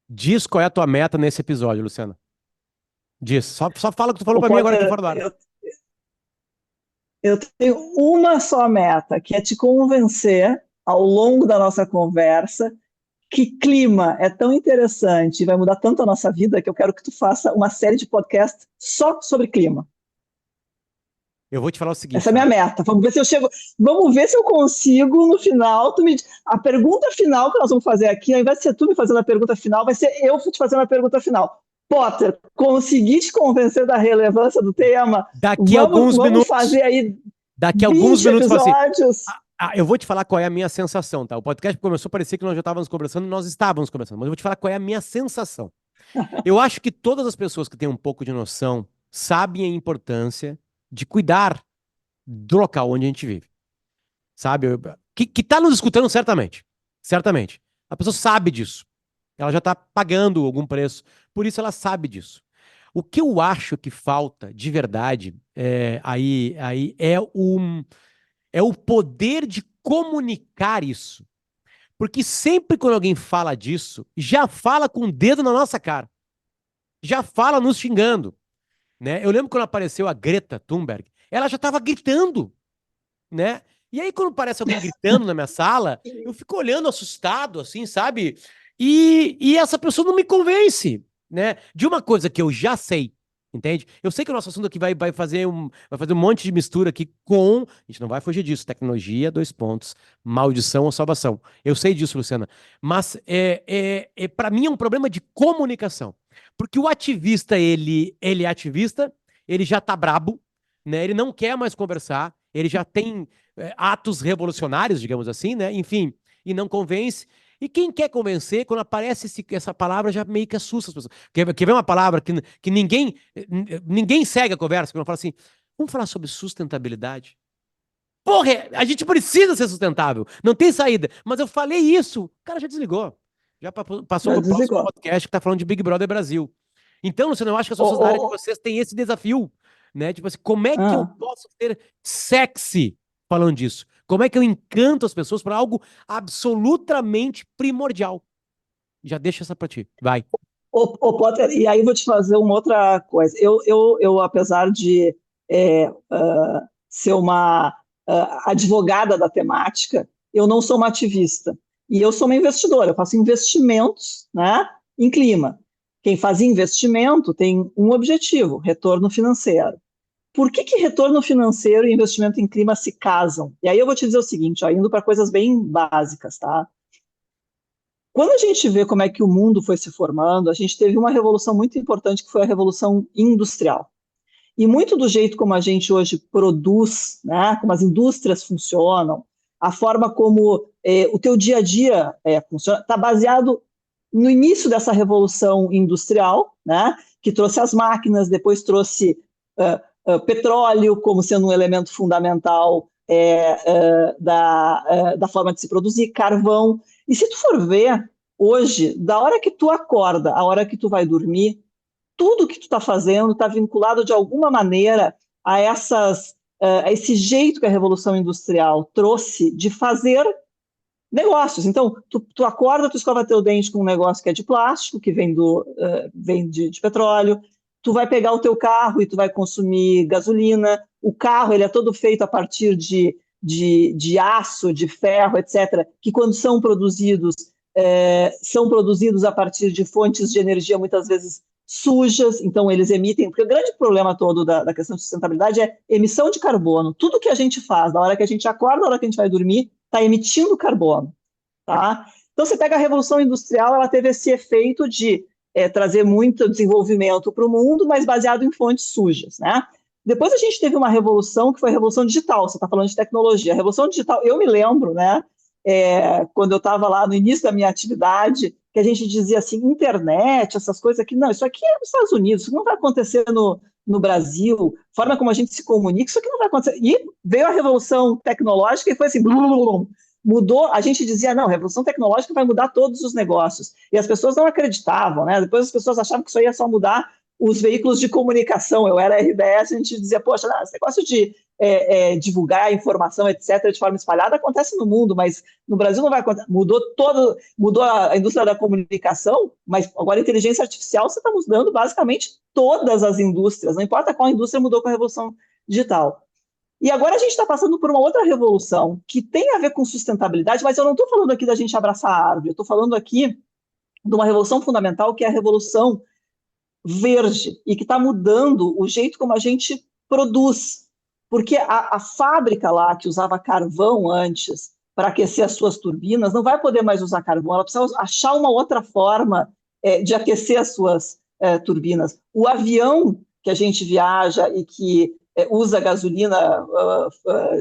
Diz qual é a tua meta nesse episódio, Luciana. Diz. Só fala o que tu falou Ô, pra mim agora aqui Potter, fora do ar. eu tenho uma só meta, que é te convencer ao longo da nossa conversa que clima é tão interessante e vai mudar tanto a nossa vida que eu quero que tu faça uma série de podcasts só sobre clima. Eu vou te falar o Essa seguinte, é a minha tá? meta. Vamos ver se eu chego. Vamos ver se eu consigo no final. A pergunta final que nós vamos fazer aqui, ao invés de ser tu me fazendo a pergunta final, vai ser eu te fazendo a pergunta final. Potter, consegui te convencer da relevância do tema? Daqui a Vamos, alguns vamos minutos, fazer aí daqui a alguns 20 minutos, fala assim. episódios. Eu vou te falar qual é a minha sensação, tá? O podcast começou a parecer que nós já estávamos conversando e nós estávamos conversando, mas eu vou te falar qual é a minha sensação. Eu acho que todas as pessoas que têm um pouco de noção sabem a importância de cuidar do local onde a gente vive, sabe? Que tá nos escutando certamente, certamente. A pessoa sabe disso. Ela já está pagando algum preço, por isso ela sabe disso. O que eu acho que falta de verdade aí é o poder de comunicar isso. Porque sempre quando alguém fala disso, já fala com o dedo na nossa cara. Já fala nos xingando, né? Eu lembro quando apareceu a Greta Thunberg, ela já estava gritando, né? E aí quando aparece alguém gritando na minha sala, eu fico olhando assustado, assim, sabe? E essa pessoa não me convence, né? De uma coisa que eu já sei, entende? Eu sei que o nosso assunto aqui vai fazer um monte de mistura aqui com, a gente não vai fugir disso, tecnologia, dois pontos, maldição ou salvação. Eu sei disso, Luciana. Mas para mim é um problema de comunicação. Porque o ativista, ele é ativista, ele já tá brabo, né? Ele não quer mais conversar, ele já tem atos revolucionários, digamos assim, né? Enfim, e não convence. E quem quer convencer, quando aparece essa palavra, já meio que assusta as pessoas. Quer ver uma palavra que ninguém segue a conversa, quando fala assim, vamos falar sobre sustentabilidade? Porra, a gente precisa ser sustentável, não tem saída. Mas eu falei isso, o cara já desligou. Já passou Já para o próximo desligou. podcast que está falando de Big Brother Brasil. Então, Luciano, eu acho que as Ô, pessoas da área de ô, vocês têm esse desafio, né? Tipo assim, como é que eu ah. posso ser sexy falando disso? Como é que eu encanto as pessoas para algo absolutamente primordial? Já deixa essa para ti. Vai. Potter, e aí eu vou te fazer uma outra coisa. Eu apesar de ser uma advogada da temática, eu não sou uma ativista. E eu sou uma investidora, eu faço investimentos, né, em clima. Quem faz investimento tem um objetivo, retorno financeiro. Por que retorno financeiro e investimento em clima se casam? E aí eu vou te dizer o seguinte, ó, indo para coisas bem básicas, tá? Quando a gente vê como é que o mundo foi se formando, a gente teve uma revolução muito importante que foi a revolução industrial. E muito do jeito como a gente hoje produz, né, como as indústrias funcionam, a forma como o teu dia a dia funciona, está baseado no início dessa revolução industrial, né, que trouxe as máquinas, depois trouxe petróleo como sendo um elemento fundamental da forma de se produzir, carvão. E se tu for ver, hoje, da hora que tu acorda, a hora que tu vai dormir, tudo que tu está fazendo está vinculado de alguma maneira a esse jeito que a Revolução Industrial trouxe de fazer negócios. Então, tu acorda, tu escova teu dente com um negócio que é de plástico, que vem de petróleo, tu vai pegar o teu carro e tu vai consumir gasolina, o carro ele é todo feito a partir de aço, de ferro, etc., que quando são produzidos a partir de fontes de energia muitas vezes sujas, então eles emitem, porque o grande problema todo da questão de sustentabilidade é emissão de carbono. Tudo que a gente faz, da hora que a gente acorda, da hora que a gente vai dormir, está emitindo carbono. Tá? Então, você pega a Revolução Industrial, ela teve esse efeito de trazer muito desenvolvimento para o mundo, mas baseado em fontes sujas. Né? Depois a gente teve uma revolução que foi a Revolução Digital, você está falando de tecnologia. A Revolução Digital, eu me lembro, né, quando eu estava lá no início da minha atividade, que a gente dizia assim, internet, essas coisas aqui, não, isso aqui é nos Estados Unidos, isso não vai acontecer no Brasil, forma como a gente se comunica, isso aqui não vai acontecer. E veio a revolução tecnológica e foi assim, blum, blum, blum, mudou, a gente dizia, não, a revolução tecnológica vai mudar todos os negócios. E as pessoas não acreditavam, né? Depois as pessoas achavam que isso ia só mudar os veículos de comunicação. Eu era RBS, a gente dizia, poxa, esse negócio de divulgar informação, etc., de forma espalhada, acontece no mundo, mas no Brasil não vai acontecer. Mudou a indústria da comunicação, mas agora a inteligência artificial você está mudando basicamente todas as indústrias, não importa qual indústria mudou com a revolução digital. E agora a gente está passando por uma outra revolução que tem a ver com sustentabilidade, mas eu não estou falando aqui da gente abraçar a árvore, eu estou falando aqui de uma revolução fundamental, que é a revolução verde, e que está mudando o jeito como a gente produz. Porque a fábrica lá, que usava carvão antes para aquecer as suas turbinas, não vai poder mais usar carvão, ela precisa achar uma outra forma de aquecer as suas turbinas. O avião que a gente viaja e que usa gasolina,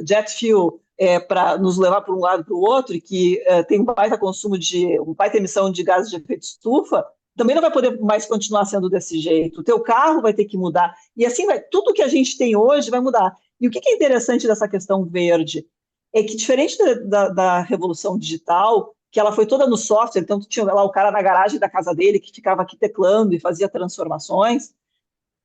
jet fuel, para nos levar para um lado para o outro, e que tem um baita consumo uma baita emissão de gases de efeito estufa, também não vai poder mais continuar sendo desse jeito. O teu carro vai ter que mudar. E assim vai, tudo que a gente tem hoje vai mudar. E o que é interessante dessa questão verde é que, diferente da revolução digital, que ela foi toda no software, então tinha lá o cara na garagem da casa dele que ficava aqui teclando e fazia transformações,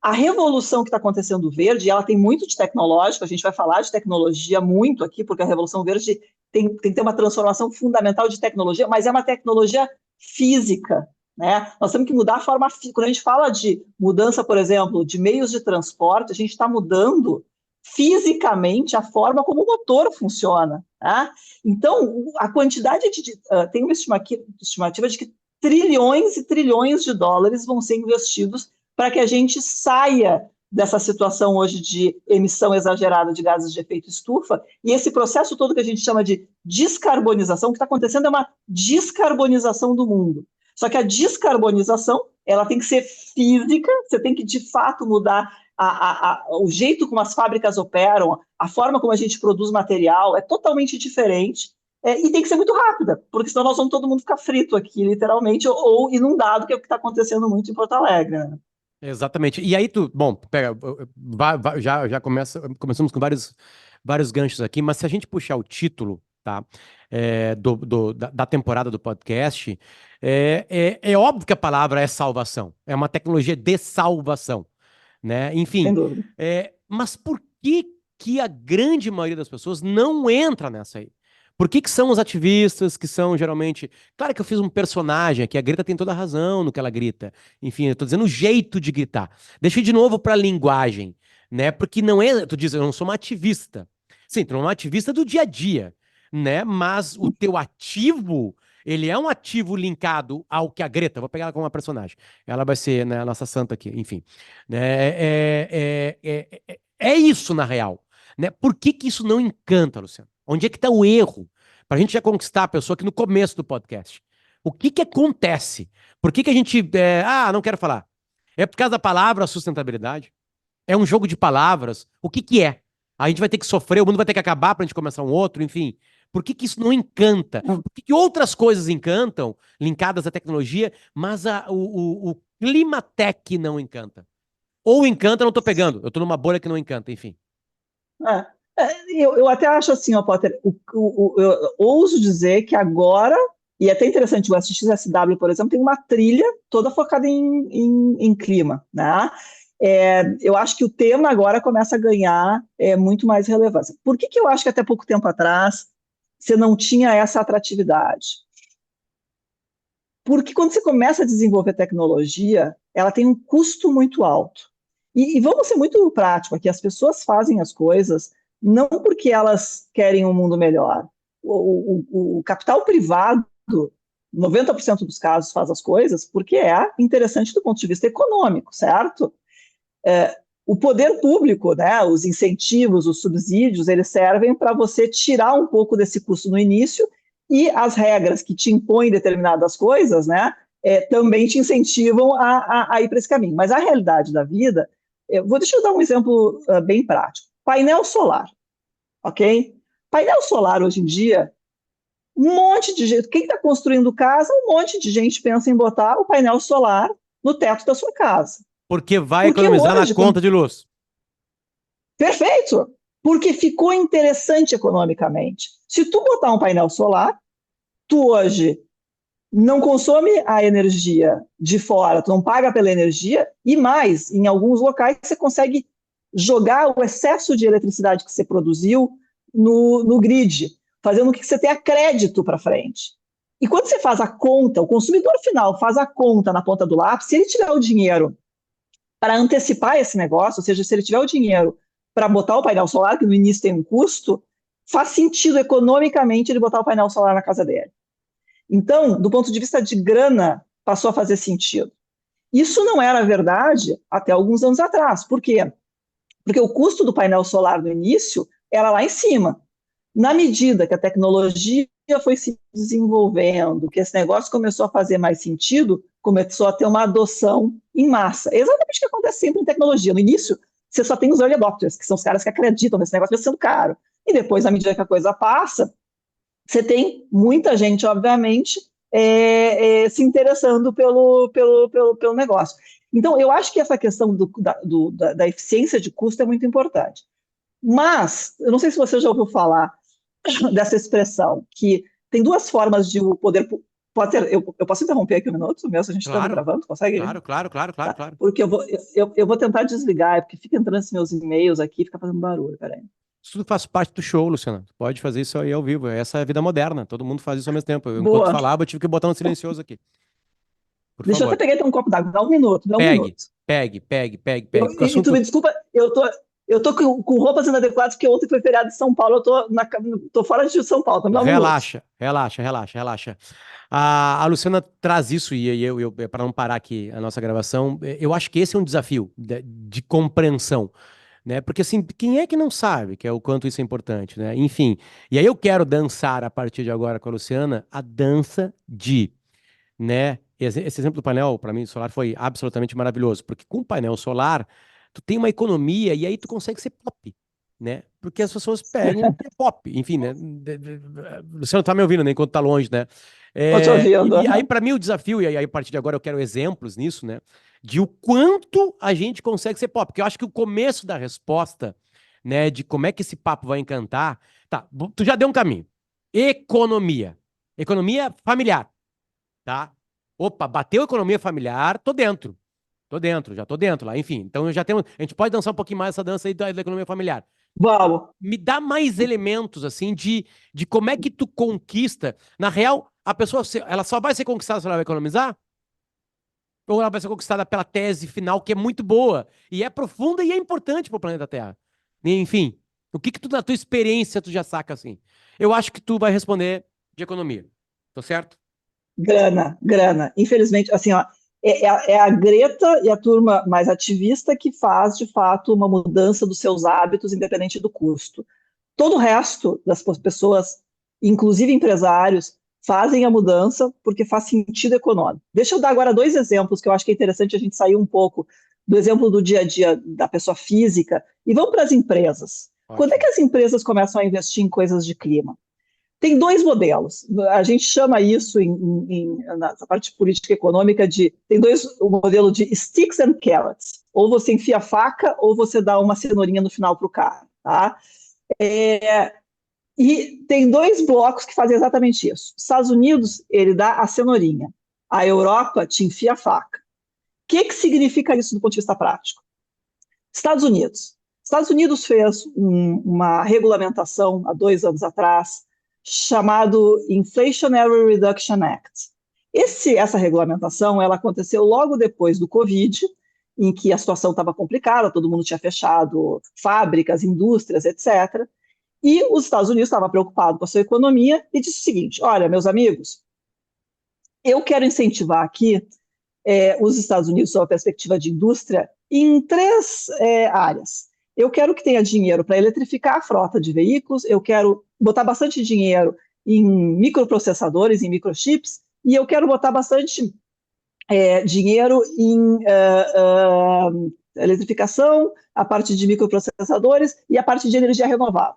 a revolução que está acontecendo verde, ela tem muito de tecnológico, a gente vai falar de tecnologia muito aqui, porque a revolução verde tem que ter uma transformação fundamental de tecnologia, mas é uma tecnologia física, né? Nós temos que mudar a forma física. Quando a gente fala de mudança, por exemplo, de meios de transporte, a gente está mudando fisicamente a forma como o motor funciona, né? Então, a quantidade tem uma estimativa de que trilhões e trilhões de dólares vão ser investidos para que a gente saia dessa situação hoje de emissão exagerada de gases de efeito estufa, e esse processo todo que a gente chama de descarbonização, o que está acontecendo é uma descarbonização do mundo. Só que a descarbonização, ela tem que ser física, você tem que, de fato, mudar o jeito como as fábricas operam, a forma como a gente produz material, é totalmente diferente, e tem que ser muito rápida, porque senão nós vamos todo mundo ficar frito aqui, literalmente, ou inundado, que é o que está acontecendo muito em Porto Alegre, né? Exatamente. E aí bom, pega, já começamos com vários ganchos aqui, mas se a gente puxar o título, tá, da temporada do podcast, é óbvio que a palavra é salvação, é uma tecnologia de salvação, né? Sem Enfim, dúvida. mas por que a grande maioria das pessoas não entra nessa aí? Por que são os ativistas que são geralmente... Claro que eu fiz um personagem aqui, a Greta tem toda a razão no que ela grita. Enfim, eu tô dizendo o jeito de gritar. Deixa eu ir de novo para a linguagem, né? Porque não é... Tu diz, eu não sou uma ativista. Sim, tu não é uma ativista do dia a dia, né? Mas o teu ativo, ele é um ativo linkado ao que a Greta... Vou pegar ela como uma personagem. Ela vai ser, né, a nossa santa aqui, enfim. Né? É isso, na real. Né? Por que isso não encanta, Luciano? Onde é que está o erro? Para a gente já conquistar a pessoa aqui no começo do podcast. O que acontece? Por que a gente... não quero falar. É por causa da palavra sustentabilidade? É um jogo de palavras? O que é? A gente vai ter que sofrer, o mundo vai ter que acabar para a gente começar um outro, enfim. Por que isso não encanta? Por que outras coisas encantam, linkadas à tecnologia, mas o climatech não encanta? Ou encanta, eu não tô pegando. Eu tô numa bolha que não encanta, enfim. Eu até acho assim, ó, Potter, eu ouso dizer que agora, e é até interessante, o SXSW, por exemplo, tem uma trilha toda focada em clima, né? Eu acho que o tema agora começa a ganhar muito mais relevância. Por que eu acho que até pouco tempo atrás você não tinha essa atratividade? Porque quando você começa a desenvolver tecnologia, ela tem um custo muito alto. E vamos ser muito práticos aqui, as pessoas fazem as coisas não porque elas querem um mundo melhor. O capital privado, 90% dos casos, faz as coisas porque é interessante do ponto de vista econômico, certo? O poder público, né, os incentivos, os subsídios, eles servem para você tirar um pouco desse custo no início, e as regras que te impõem determinadas coisas, né, também te incentivam a ir para esse caminho. Mas a realidade da vida, deixa eu dar um exemplo bem prático. Painel solar, ok? Painel solar hoje em dia, um monte de gente, quem está construindo casa, um monte de gente pensa em botar o painel solar no teto da sua casa. Porque vai economizar na conta de luz. Perfeito! Porque ficou interessante economicamente. Se tu botar um painel solar, tu hoje não consome a energia de fora, tu não paga pela energia, e mais, em alguns locais você consegue jogar o excesso de eletricidade que você produziu no grid, fazendo com que você tenha crédito para frente. E quando você faz a conta, o consumidor final faz a conta na ponta do lápis, se ele tiver o dinheiro para antecipar esse negócio, ou seja, se ele tiver o dinheiro para botar o painel solar, que no início tem um custo, faz sentido economicamente ele botar o painel solar na casa dele. Então, do ponto de vista de grana, passou a fazer sentido. Isso não era verdade até alguns anos atrás. Por quê? Porque o custo do painel solar no início era lá em cima. Na medida que a tecnologia foi se desenvolvendo, que esse negócio começou a fazer mais sentido, começou a ter uma adoção em massa. É exatamente o que acontece sempre em tecnologia. No início, você só tem os early adopters, que são os caras que acreditam nesse negócio sendo caro. E depois, à medida que a coisa passa, você tem muita gente, obviamente, se interessando pelo negócio. Então, eu acho que essa questão da eficiência de custo é muito importante. Mas, eu não sei se você já ouviu falar dessa expressão, que tem duas formas de o poder... Eu posso interromper aqui um minuto, mesmo se a gente está Claro, gravando? Consegue? claro, Tá. claro. Porque eu vou tentar desligar, porque fica entrando esses meus e-mails aqui, fica fazendo barulho, peraí. Isso tudo faz parte do show, Luciana. Tu pode fazer isso aí ao vivo. Essa é a vida moderna. Todo mundo faz isso ao mesmo tempo. Enquanto Boa. falava, eu tive que botar um silencioso aqui. Por Deixa eu até favor. pegar então um copo d'água, dá um Pegue, minuto. pegue. Porque o E tu me assunto. desculpa, eu tô com roupas inadequadas, porque ontem foi feriado de São Paulo, tô fora de São Paulo, então me dá um minuto. Relaxa. A Luciana traz isso, e para não parar aqui a nossa gravação, eu acho que esse é um desafio de compreensão, né? Porque assim, quem é que não sabe que é o quanto isso é importante, né? Enfim, e aí eu quero dançar a partir de agora com a Luciana a dança de, né? Esse exemplo do painel, para mim, solar foi absolutamente maravilhoso, porque com o painel solar, tu tem uma economia e aí tu consegue ser pop, né? Porque as pessoas pegam o que é pop, enfim, né? Luciano tá me ouvindo, né? Enquanto tá longe, né? Tô te ouvindo. E aí, para mim, o desafio, e aí a partir de agora eu quero exemplos nisso, né? De o quanto a gente consegue ser pop, porque eu acho que o começo da resposta, né, de como é que esse papo vai encantar, tá, tu já deu um caminho. Economia. Economia familiar, tá? Opa, bateu economia familiar, tô dentro. Já tô dentro lá. Enfim, então eu já tenho. A gente pode dançar um pouquinho mais essa dança aí da economia familiar. Vamos. Me dá mais elementos, assim, de como é que tu conquista. Na real, a pessoa, ela só vai ser conquistada se ela vai economizar? Ou ela vai ser conquistada pela tese final, que é muito boa, e é profunda e é importante pro planeta Terra? Enfim, o que que tu, na tua experiência, tu já saca assim? Eu acho que tu vai responder de economia. Tô certo? Grana. Infelizmente, assim, ó, é a Greta e a turma mais ativista que faz, de fato, uma mudança dos seus hábitos, independente do custo. Todo o resto das pessoas, inclusive empresários, fazem a mudança porque faz sentido econômico. Deixa eu dar agora dois exemplos que eu acho que é interessante a gente sair um pouco do exemplo do dia a dia da pessoa física e vamos para as empresas. Quando é que Ótimo. as empresas começam a investir em coisas de clima? Tem dois modelos. A gente chama isso, na parte política econômica, o modelo de sticks and carrots. Ou você enfia a faca, ou você dá uma cenourinha no final para o cara. Tá? E tem dois blocos que fazem exatamente isso. Os Estados Unidos, ele dá a cenourinha. A Europa te enfia a faca. O que significa isso do ponto de vista prático? Estados Unidos. Estados Unidos fez uma regulamentação há 2 anos atrás, chamado Inflationary Reduction Act. Essa regulamentação ela aconteceu logo depois do Covid, em que a situação estava complicada, todo mundo tinha fechado fábricas, indústrias, etc. E os Estados Unidos estavam preocupados com a sua economia e disse o seguinte: olha, meus amigos, eu quero incentivar aqui os Estados Unidos, sob a perspectiva de indústria, em três áreas. Eu quero que tenha dinheiro para eletrificar a frota de veículos, eu quero botar bastante dinheiro em microprocessadores, em microchips, e eu quero botar bastante dinheiro em eletrificação, a parte de microprocessadores e a parte de energia renovável.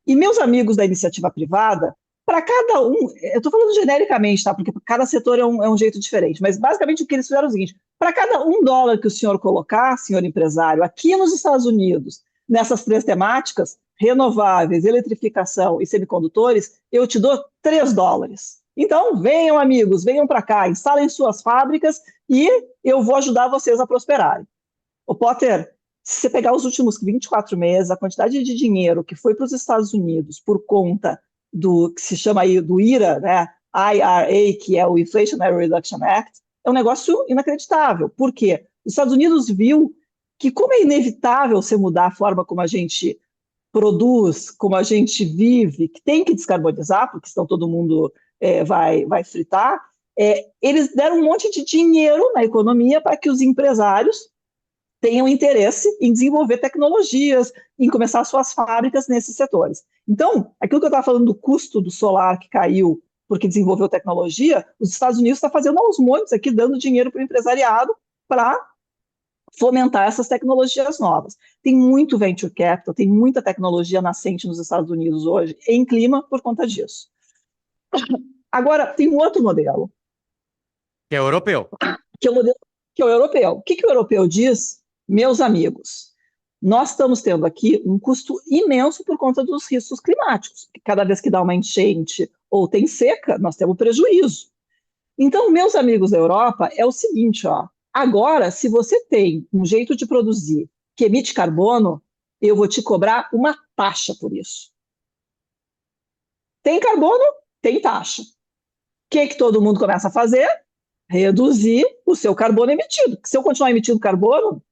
E meus amigos da iniciativa privada, para cada um, eu estou falando genericamente, tá? Porque cada setor é um jeito diferente, mas basicamente o que eles fizeram é o seguinte: para cada $1 que o senhor colocar, senhor empresário, aqui nos Estados Unidos, nessas três temáticas, renováveis, eletrificação e semicondutores, eu te dou $3. Então, venham, amigos, venham para cá, instalem suas fábricas e eu vou ajudar vocês a prosperarem. O Potter, se você pegar os últimos 24 meses, a quantidade de dinheiro que foi para os Estados Unidos por conta do que se chama aí do IRA, né? IRA, que é o Inflationary Reduction Act, é um negócio inacreditável. Por quê? Os Estados Unidos viu que, como é inevitável você mudar a forma como a gente produz, como a gente vive, que tem que descarbonizar, porque senão todo mundo vai fritar, eles deram um monte de dinheiro na economia para que os empresários tenham interesse em desenvolver tecnologias, em começar suas fábricas nesses setores. Então, aquilo que eu estava falando do custo do solar que caiu porque desenvolveu tecnologia, os Estados Unidos está fazendo aos montes aqui, dando dinheiro para o empresariado para fomentar essas tecnologias novas. Tem muito venture capital, tem muita tecnologia nascente nos Estados Unidos hoje, em clima, por conta disso. Agora, tem um outro modelo. Que é europeu. Que é o modelo que é o europeu. O que o europeu diz? Meus amigos, nós estamos tendo aqui um custo imenso por conta dos riscos climáticos. Cada vez que dá uma enchente ou tem seca, nós temos prejuízo. Então, meus amigos da Europa, é o seguinte, ó. Agora, se você tem um jeito de produzir que emite carbono, eu vou te cobrar uma taxa por isso. Tem carbono? Tem taxa. O que todo mundo começa a fazer? Reduzir o seu carbono emitido. Se eu continuar emitindo carbono,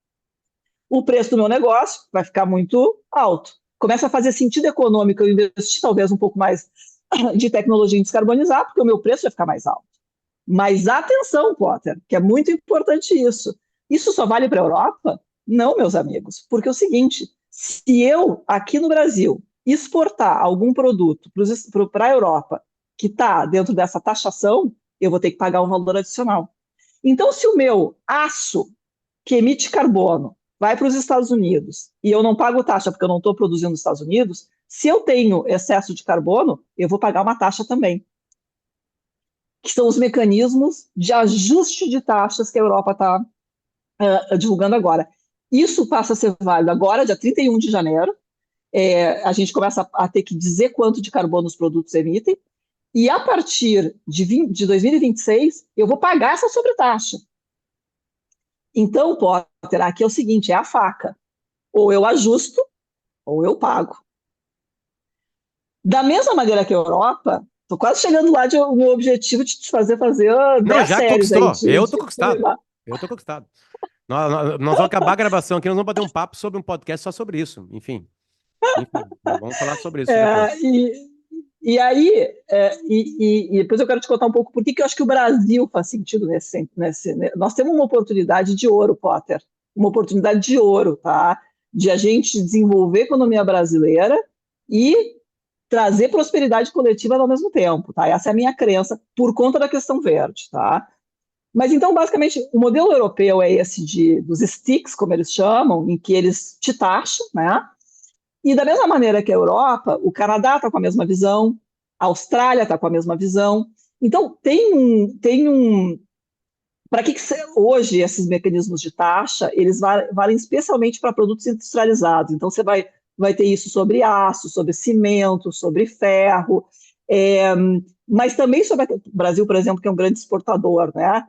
o preço do meu negócio vai ficar muito alto. Começa a fazer sentido econômico eu investir talvez um pouco mais de tecnologia em descarbonizar, porque o meu preço vai ficar mais alto. Mas atenção, Potter, que é muito importante isso. Isso só vale para a Europa? Não, meus amigos, porque é o seguinte, se eu, aqui no Brasil, exportar algum produto para a Europa que está dentro dessa taxação, eu vou ter que pagar um valor adicional. Então, se o meu aço, que emite carbono, vai para os Estados Unidos e eu não pago taxa porque eu não estou produzindo nos Estados Unidos, se eu tenho excesso de carbono, eu vou pagar uma taxa também. Que são os mecanismos de ajuste de taxas que a Europa está divulgando agora. Isso passa a ser válido agora, dia 31 de janeiro. A gente começa a ter que dizer quanto de carbono os produtos emitem, e a partir de 2026, eu vou pagar essa sobretaxa. Então, Potter, aqui é o seguinte, é a faca. Ou eu ajusto, ou eu pago. Da mesma maneira que a Europa, estou quase chegando lá o meu objetivo de te fazer 10 já séries conquistou. Aí. Eu tô conquistado. Eu tô conquistado. Nós vamos acabar a gravação aqui, nós vamos bater um papo sobre um podcast só sobre isso. Enfim, vamos falar sobre isso depois. E aí, e depois eu quero te contar um pouco por que eu acho que o Brasil faz sentido nesse. Nós temos uma oportunidade de ouro, Potter. Uma oportunidade de ouro, tá? De a gente desenvolver a economia brasileira e trazer prosperidade coletiva ao mesmo tempo, tá? Essa é a minha crença por conta da questão verde, tá? Mas então, basicamente, o modelo europeu é esse dos sticks, como eles chamam, em que eles te taxam, né? E da mesma maneira que a Europa, o Canadá está com a mesma visão, a Austrália está com a mesma visão. Então, para que hoje esses mecanismos de taxa, eles valem especialmente para produtos industrializados. Então, você vai ter isso sobre aço, sobre cimento, sobre ferro, mas também sobre o Brasil, por exemplo, que é um grande exportador, né?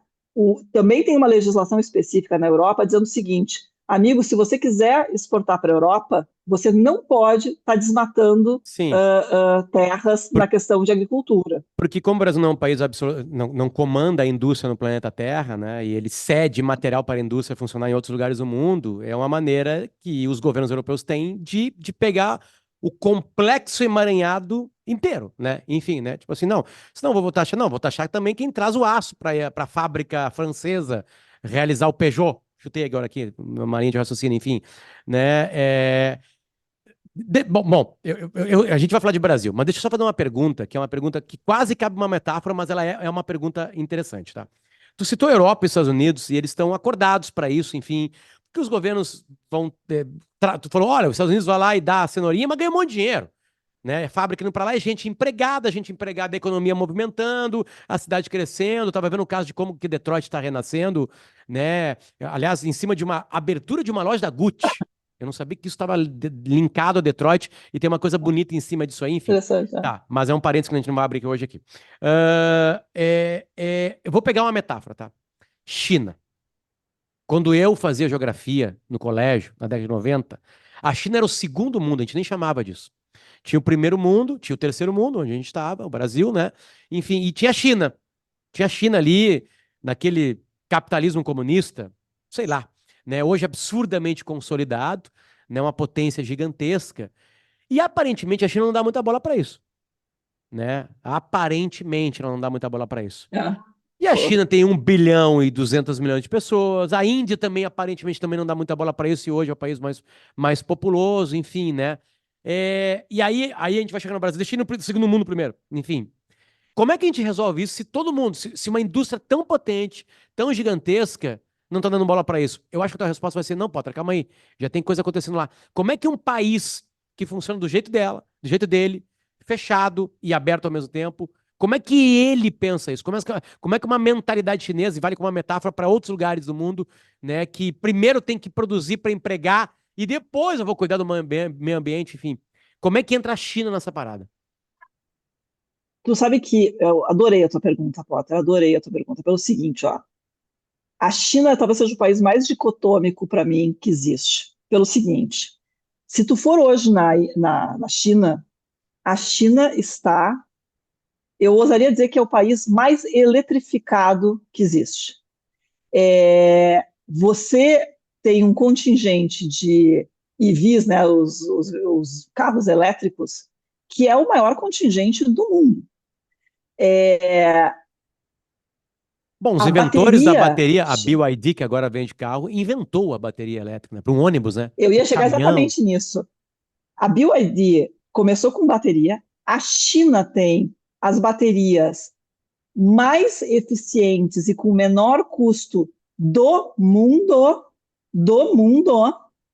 Também tem uma legislação específica na Europa dizendo o seguinte, amigo, se você quiser exportar para a Europa, você não pode estar desmatando terras na questão de agricultura. Porque como o Brasil não é um país não comanda a indústria no planeta Terra, né, e ele cede material para a indústria funcionar em outros lugares do mundo, é uma maneira que os governos europeus têm de pegar o complexo emaranhado inteiro, né? Enfim, né? Tipo assim, não, senão vou taxar, não, vou taxar também quem traz o aço para a fábrica francesa realizar o Peugeot. Chutei agora aqui, uma linha de raciocínio, enfim, né? Bom, a gente vai falar de Brasil, mas deixa eu só fazer uma pergunta, que é uma pergunta que quase cabe uma metáfora, mas ela é uma pergunta interessante, tá? Tu citou a Europa e os Estados Unidos, e eles estão acordados para isso, enfim, que os governos vão... Tu falou, olha, os Estados Unidos vai lá e dá a cenourinha, mas ganha um monte de dinheiro. Né? Fábrica indo para lá, é gente empregada, a economia movimentando, a cidade crescendo. Estava vendo o caso de como que Detroit está renascendo, né? Aliás, em cima de uma abertura de uma loja da Gucci, Eu não sabia que isso estava linkado a Detroit e tem uma coisa bonita em cima disso aí, enfim. Interessante, né? Tá, mas é um parênteses que a gente não vai abrir hoje aqui. Eu vou pegar uma metáfora, tá? China. Quando eu fazia geografia no colégio, na década de 90, a China era o segundo mundo, a gente nem chamava disso. Tinha o primeiro mundo, tinha o terceiro mundo, onde a gente estava, o Brasil, né? Enfim, e tinha a China. Tinha a China ali, naquele capitalismo comunista, sei lá, né? Hoje absurdamente consolidado, né? Uma potência gigantesca. E aparentemente a China não dá muita bola para isso, né? Aparentemente ela não dá muita bola para isso. É. E a Pô. China tem 1,2 bilhão de pessoas. A Índia também, aparentemente, também não dá muita bola para isso. E hoje é o país mais populoso, enfim, né? E aí a gente vai chegar no Brasil. Deixa eu ir no segundo mundo primeiro. Enfim, como é que a gente resolve isso se todo mundo, se uma indústria tão potente, tão gigantesca, não tá dando bola para isso? Eu acho que a tua resposta vai ser, não, Potter, calma aí. Já tem coisa acontecendo lá. Como é que um país que funciona do jeito dela, do jeito dele, fechado e aberto ao mesmo tempo, como é que ele pensa isso? Como é que uma mentalidade chinesa, e vale como uma metáfora para outros lugares do mundo, né, que primeiro tem que produzir para empregar e depois eu vou cuidar do meio ambiente, enfim. Como é que entra a China nessa parada? Tu sabe que eu adorei a tua pergunta, Potter, adorei a tua pergunta, pelo seguinte, ó. A China talvez seja o país mais dicotômico para mim que existe. Pelo seguinte, se tu for hoje na China, a China está, eu ousaria dizer que é o país mais eletrificado que existe. Você tem um contingente de EVs, né, os carros elétricos, que é o maior contingente do mundo. Bom, os A inventores da bateria, bateria, a BYD, que agora vende carro, inventou a bateria elétrica, né? Para um ônibus, né? eu Para ia um chegar caminhão. exatamente nisso. A BYD começou com bateria, a China tem as baterias mais eficientes e com menor custo do mundo,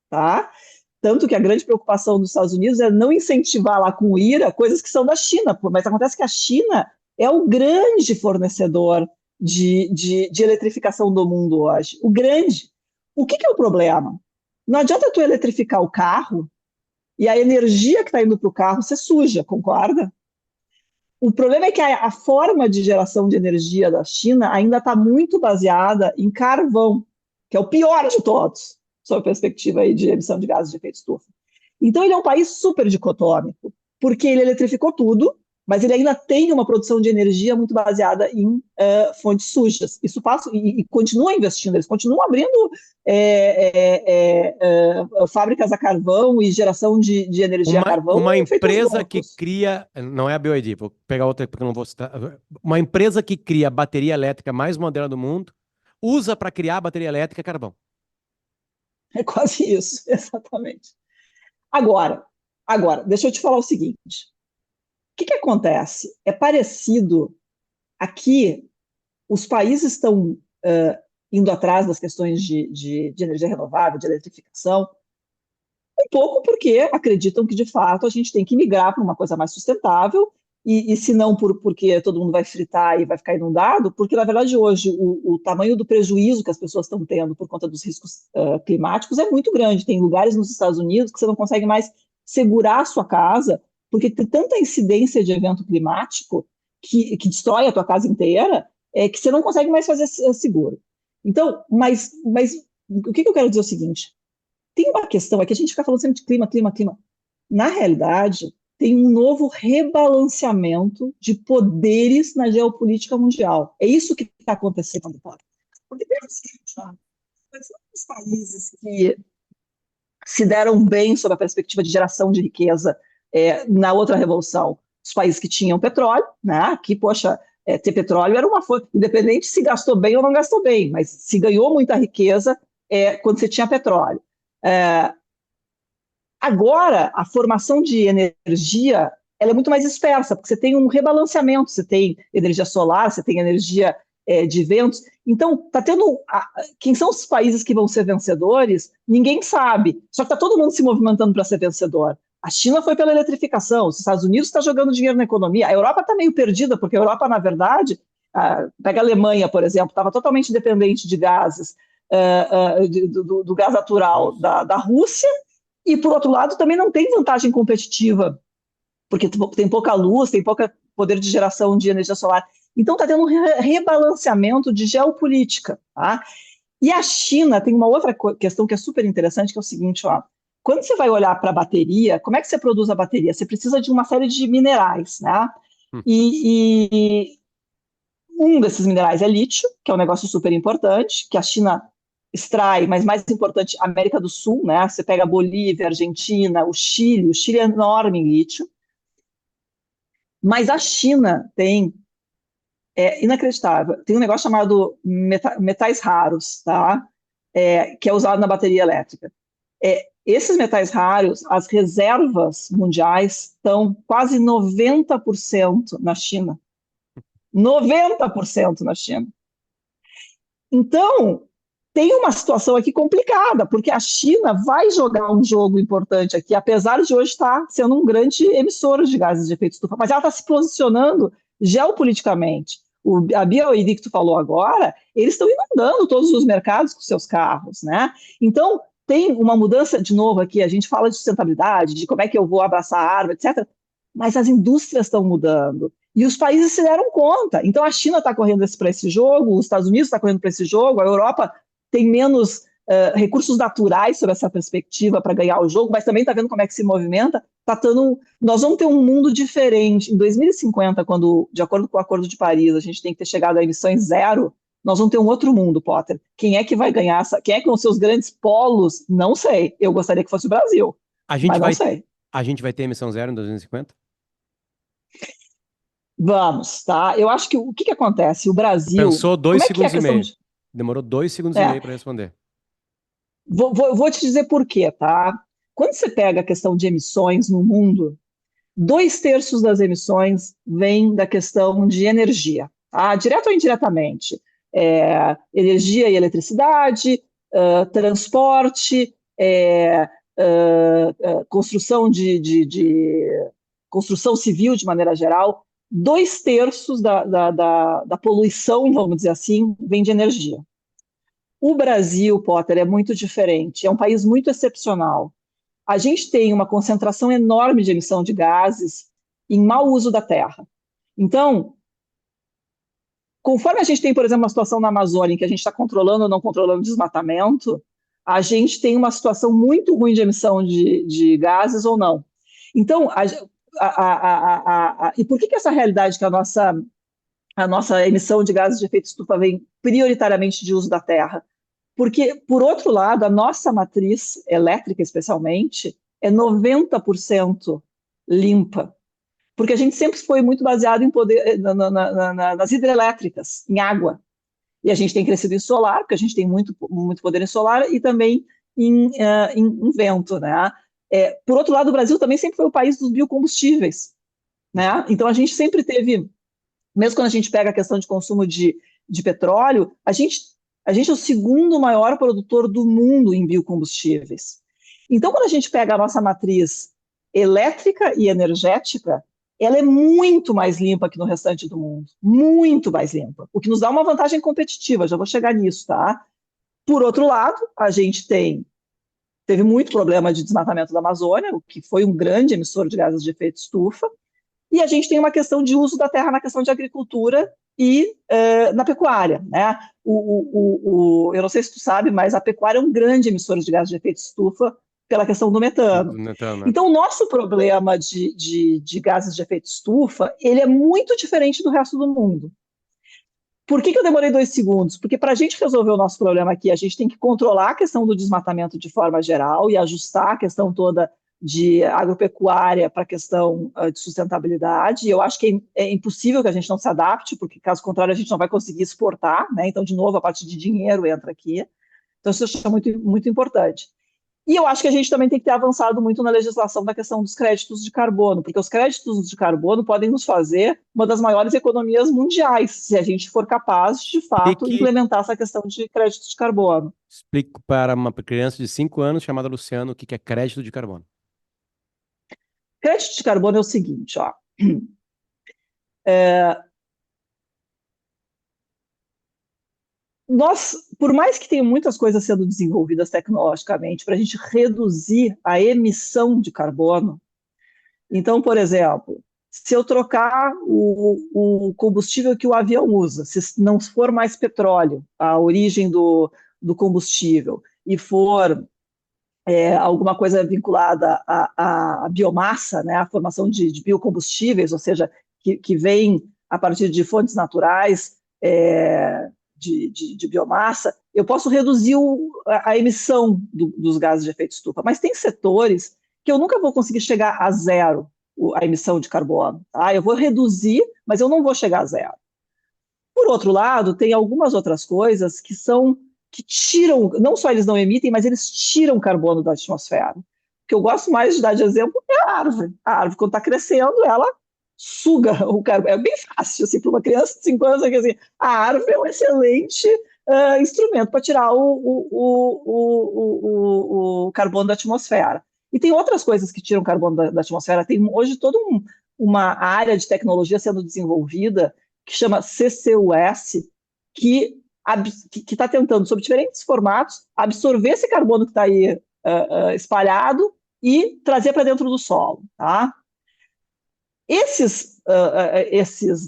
tá? Tanto que a grande preocupação dos Estados Unidos é não incentivar lá com ira coisas que são da China, mas acontece que a China é o grande fornecedor de eletrificação do mundo hoje. O grande. O que é o problema? Não adianta tu eletrificar o carro e a energia que está indo para o carro ser suja, concorda? O problema é que a forma de geração de energia da China ainda está muito baseada em carvão, que é o pior de todos, sob a perspectiva aí de emissão de gases de efeito estufa. Então, ele é um país super dicotômico, porque ele eletrificou tudo, mas ele ainda tem uma produção de energia muito baseada em fontes sujas. Isso passa e continua investindo, eles continuam abrindo fábricas a carvão e geração de energia a carvão Uma feitos empresa que loucos. cria, não é a BYD, vou pegar outra porque eu não vou citar. Uma empresa que cria a bateria elétrica mais moderna do mundo, usa para criar a bateria elétrica carvão. É quase isso, exatamente. Agora, agora, deixa eu te falar o seguinte: o que acontece? É parecido aqui, os países estão indo atrás das questões de energia renovável, de eletrificação, um pouco porque acreditam que, de fato, a gente tem que migrar para uma coisa mais sustentável, e se não porque todo mundo vai fritar e vai ficar inundado, porque, na verdade, hoje o tamanho do prejuízo que as pessoas estão tendo por conta dos riscos climáticos é muito grande. Tem lugares nos Estados Unidos que você não consegue mais segurar a sua casa, porque tem tanta incidência de evento climático que destrói a tua casa inteira, que você não consegue mais fazer seguro. Então, mas o que eu quero dizer é o seguinte: tem uma questão, é que a gente fica falando sempre de clima, clima, clima. Na realidade, tem um novo rebalanceamento de poderes na geopolítica mundial. É isso que está acontecendo. Porque tem o seguinte, os países que se deram bem sob a perspectiva de geração de riqueza na outra revolução, os países que tinham petróleo, né? Que, poxa, ter petróleo era uma fonte, independente se gastou bem ou não gastou bem, mas se ganhou muita riqueza quando você tinha petróleo. É, Agora, a formação de energia ela é muito mais dispersa, porque você tem um rebalanceamento, você tem energia solar, você tem energia de ventos. Então, está tendo. Quem são os países que vão ser vencedores? Ninguém sabe. Só que está todo mundo se movimentando para ser vencedor. A China foi pela eletrificação, os Estados Unidos está jogando dinheiro na economia, a Europa está meio perdida, porque a Europa, na verdade, pega a Alemanha, por exemplo, estava totalmente dependente de gases, do gás natural da Rússia, E, por outro lado, também não tem vantagem competitiva, porque tem pouca luz, tem pouco poder de geração de energia solar. Então, está tendo um rebalanceamento de geopolítica. Tá? E a China tem uma outra questão que é super interessante, que é o seguinte, ó, quando você vai olhar para a bateria, como é que você produz a bateria? Você precisa de uma série de minerais, né? E um desses minerais é lítio, que é um negócio super importante, que a China extrai, mas mais importante, a América do Sul, né? Você pega a Bolívia, a Argentina, o Chile é enorme em lítio, mas a China tem, é inacreditável, tem um negócio chamado metais raros, tá? Que é usado na bateria elétrica. Esses metais raros, as reservas mundiais estão quase 90% na China. 90% na China. Então, tem uma situação aqui complicada, porque a China vai jogar um jogo importante aqui, apesar de hoje estar sendo um grande emissor de gases de efeito estufa, mas ela está se posicionando geopoliticamente. A BYD que tu falou agora, eles estão inundando todos os mercados com seus carros, né? Então, tem uma mudança, de novo aqui, a gente fala de sustentabilidade, de como é que eu vou abraçar a árvore, etc., mas as indústrias estão mudando. E os países se deram conta. Então, a China está correndo para esse jogo, os Estados Unidos está correndo para esse jogo, a Europa tem menos recursos naturais sobre essa perspectiva para ganhar o jogo, mas também está vendo como é que se movimenta. Nós vamos ter um mundo diferente. Em 2050, quando, de acordo com o Acordo de Paris, a gente tem que ter chegado a emissões zero, nós vamos ter um outro mundo, Potter. Quem é que vai ganhar? Quem é que vão ser os grandes polos? Não sei. Eu gostaria que fosse o Brasil, A gente mas não vai, sei. a gente vai ter emissão zero em 2050? Vamos, tá? Eu acho que o que acontece? O Brasil, Pensou dois como é que é a segundos e questão meio. de. Demorou 2 segundos e meio É, para responder. vou te dizer por quê, tá? Quando você pega a questão de emissões no mundo, 2/3 das emissões vêm da questão de energia, tá? Direto ou indiretamente. Energia e eletricidade, transporte, construção construção civil de maneira geral. 2/3 da poluição, vamos dizer assim, vem de energia. O Brasil, Potter, é muito diferente, é um país muito excepcional. A gente tem uma concentração enorme de emissão de gases em mau uso da terra. Então, conforme a gente tem, por exemplo, uma situação na Amazônia em que a gente está controlando ou não controlando o desmatamento, a gente tem uma situação muito ruim de emissão de gases ou não. Então, e por que essa realidade que a nossa emissão de gases de efeito estufa vem prioritariamente de uso da terra? Porque, por outro lado, a nossa matriz elétrica, especialmente, é 90% limpa. Porque a gente sempre foi muito baseado em poder, nas hidrelétricas, em água. E a gente tem crescido em solar, porque a gente tem muito poder em solar, e também em vento. Né? Por outro lado, o Brasil também sempre foi o país dos biocombustíveis. Né? Então, a gente sempre teve, mesmo quando a gente pega a questão de consumo de petróleo, a gente é o segundo maior produtor do mundo em biocombustíveis. Então, quando a gente pega a nossa matriz elétrica e energética, ela é muito mais limpa que no restante do mundo. Muito mais limpa. O que nos dá uma vantagem competitiva, já vou chegar nisso, tá? Por outro lado, a gente teve muito problema de desmatamento da Amazônia, o que foi um grande emissor de gases de efeito estufa, e a gente tem uma questão de uso da terra na questão de agricultura e na pecuária. Né? Eu não sei se tu sabe, mas a pecuária é um grande emissor de gases de efeito estufa pela questão do metano. Netando, né? Então, o nosso problema de gases de efeito estufa, ele é muito diferente do resto do mundo. Por que eu demorei 2 segundos? Porque para a gente resolver o nosso problema aqui, a gente tem que controlar a questão do desmatamento de forma geral e ajustar a questão toda de agropecuária para a questão de sustentabilidade. Eu acho que é impossível que a gente não se adapte, porque caso contrário a gente não vai conseguir exportar, né? Então, de novo, a parte de dinheiro entra aqui. Então, isso eu acho muito, muito importante. E eu acho que a gente também tem que ter avançado muito na legislação da questão dos créditos de carbono, porque os créditos de carbono podem nos fazer uma das maiores economias mundiais, se a gente for capaz de, fato, Explique, implementar essa questão de créditos de carbono. explico para uma criança de 5 anos chamada Luciano o que é crédito de carbono. Crédito de carbono é o seguinte, ó. É, nós, por mais que tenha muitas coisas sendo desenvolvidas tecnologicamente para a gente reduzir a emissão de carbono, então, por exemplo, se eu trocar o combustível que o avião usa, se não for mais petróleo, a origem do combustível, e for alguma coisa vinculada à biomassa, né, à formação de biocombustíveis, ou seja, que vem a partir de fontes naturais de biomassa, eu posso reduzir a emissão dos gases de efeito estufa. Mas tem setores que eu nunca vou conseguir chegar a zero a emissão de carbono. Tá? Eu vou reduzir, mas eu não vou chegar a zero. Por outro lado, tem algumas outras coisas que tiram, não só eles não emitem, mas eles tiram carbono da atmosfera. O que eu gosto mais de dar de exemplo é a árvore. A árvore, quando está crescendo, ela suga o carbono. É bem fácil, assim, para uma criança de 5 anos, assim, a árvore é um excelente instrumento para tirar o carbono da atmosfera. E tem outras coisas que tiram carbono da atmosfera. Tem hoje toda uma área de tecnologia sendo desenvolvida que chama CCUS, que está tentando, sob diferentes formatos, absorver esse carbono que está aí espalhado e trazer para dentro do solo. Tá? Esses